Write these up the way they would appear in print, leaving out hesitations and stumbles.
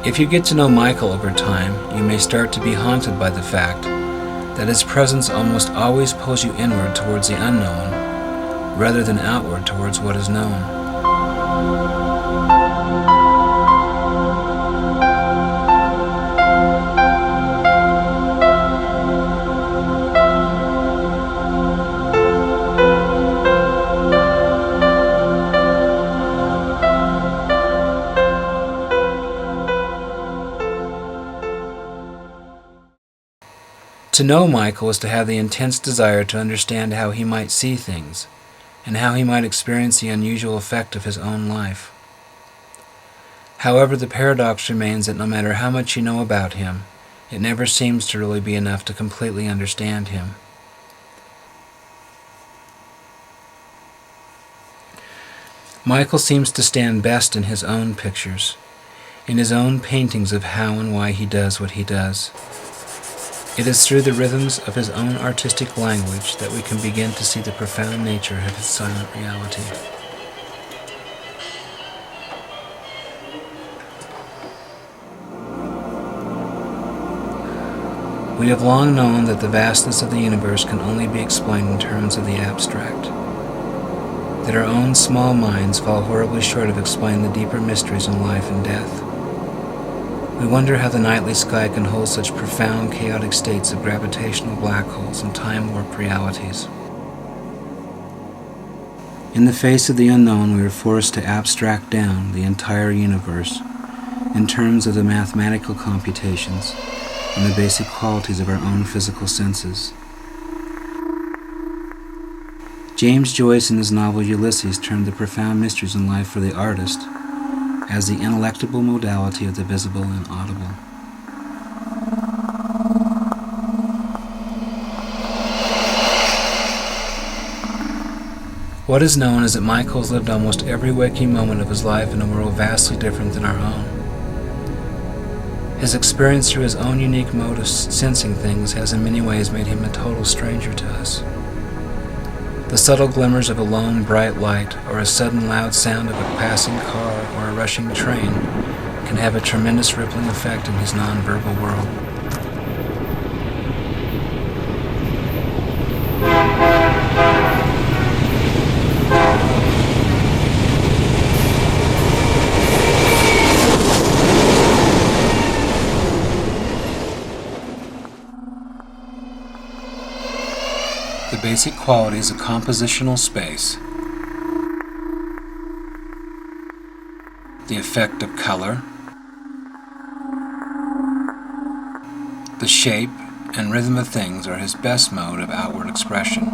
If you get to know Michael over time, you may start to be haunted by the fact that his presence almost always pulls you inward towards the unknown, rather than outward towards what is known. To know Michael is to have the intense desire to understand how he might see things, and how he might experience the unusual effect of his own life. However, the paradox remains that no matter how much you know about him, it never seems to really be enough to completely understand him. Michael seems to stand best in his own pictures, in his own paintings of how and why he does what he does. It is through the rhythms of his own artistic language that we can begin to see the profound nature of his silent reality. We have long known that the vastness of the universe can only be explained in terms of the abstract, that our own small minds fall horribly short of explaining the deeper mysteries in life and death. We wonder how the nightly sky can hold such profound, chaotic states of gravitational black holes and time-warped realities. In the face of the unknown, we are forced to abstract down the entire universe in terms of the mathematical computations and the basic qualities of our own physical senses. James Joyce in his novel Ulysses termed the profound mysteries in life for the artist as the ineluctable modality of the visible and audible. What is known is that Michael has lived almost every waking moment of his life in a world vastly different than our own. His experience through his own unique mode of sensing things has in many ways made him a total stranger to us. The subtle glimmers of a lone bright light, or a sudden loud sound of a passing car or a rushing train, can have a tremendous rippling effect in his non-verbal world. The basic qualities of compositional space, the effect of color, the shape and rhythm of things are his best mode of outward expression.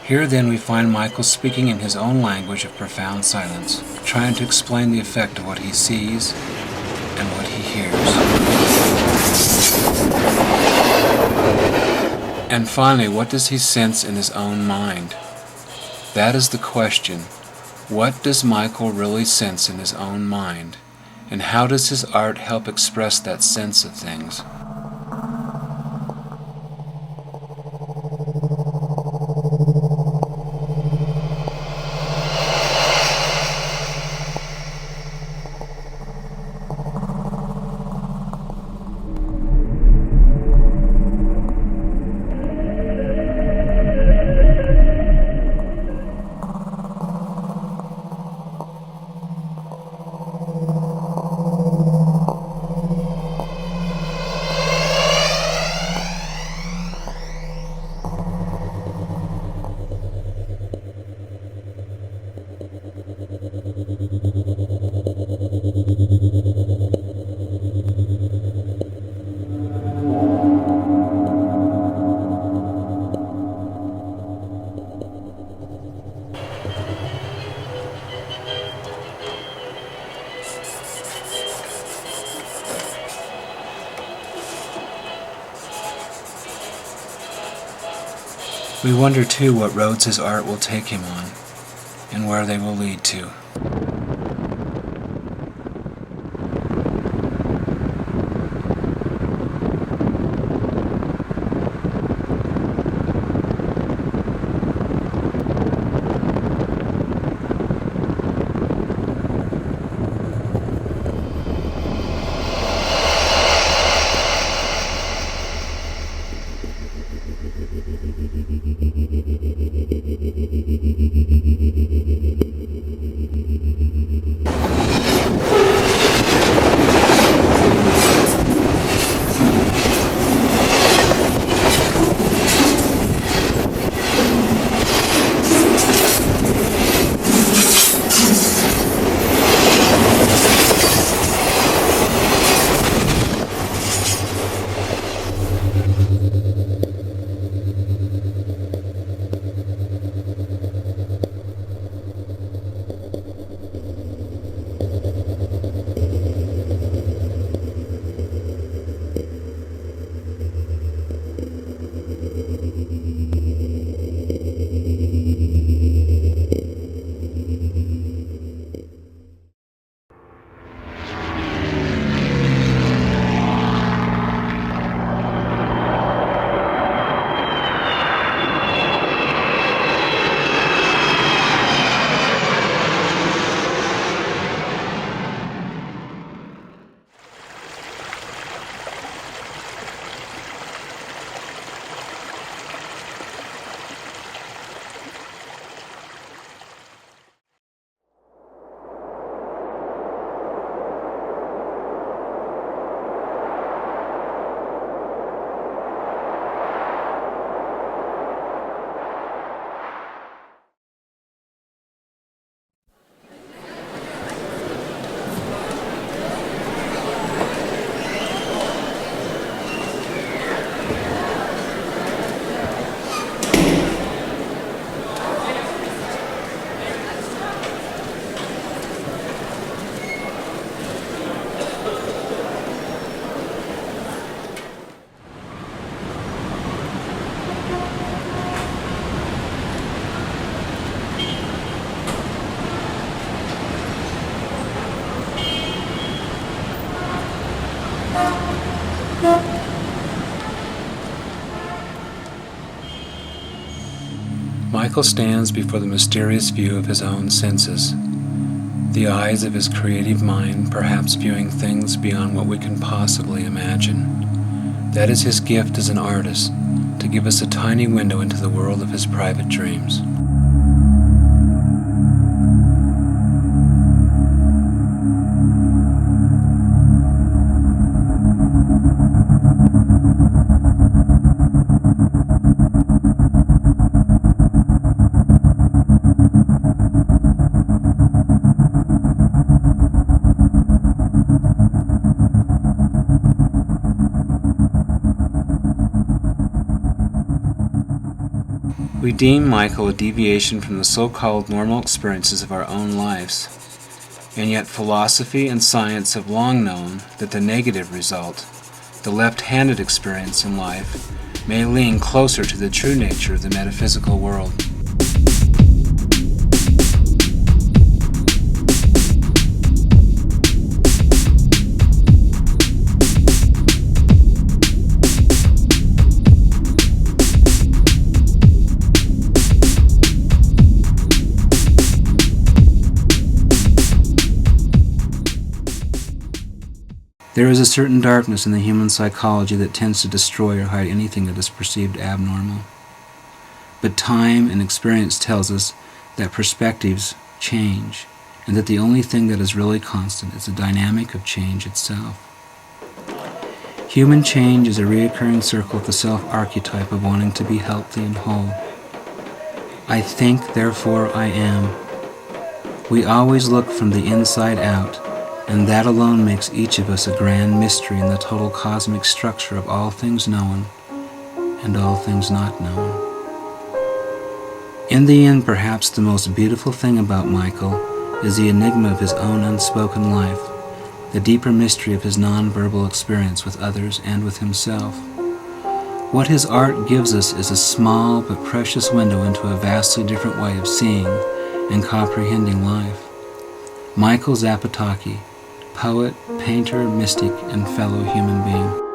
Here then we find Michael speaking in his own language of profound silence, trying to explain the effect of what he sees and what he hears. And finally, what does he sense in his own mind? That is the question. What does Michael really sense in his own mind? And how does his art help express that sense of things? We wonder too what roads his art will take him on, and where they will lead to. Michael stands before the mysterious view of his own senses, the eyes of his creative mind, perhaps viewing things beyond what we can possibly imagine. That is his gift as an artist, to give us a tiny window into the world of his private dreams. We deem Michael a deviation from the so-called normal experiences of our own lives, and yet philosophy and science have long known that the negative result, the left-handed experience in life, may lean closer to the true nature of the metaphysical world. There is a certain darkness in the human psychology that tends to destroy or hide anything that is perceived abnormal. But time and experience tells us that perspectives change, and that the only thing that is really constant is the dynamic of change itself. Human change is a recurring circle of the self-archetype of wanting to be healthy and whole. I think, therefore I am. We always look from the inside out, and that alone makes each of us a grand mystery in the total cosmic structure of all things known and all things not known. In the end, perhaps the most beautiful thing about Michael is the enigma of his own unspoken life, the deeper mystery of his non-verbal experience with others and with himself. What his art gives us is a small but precious window into a vastly different way of seeing and comprehending life. Michael Zapotocky, poet, painter, mystic, and fellow human being.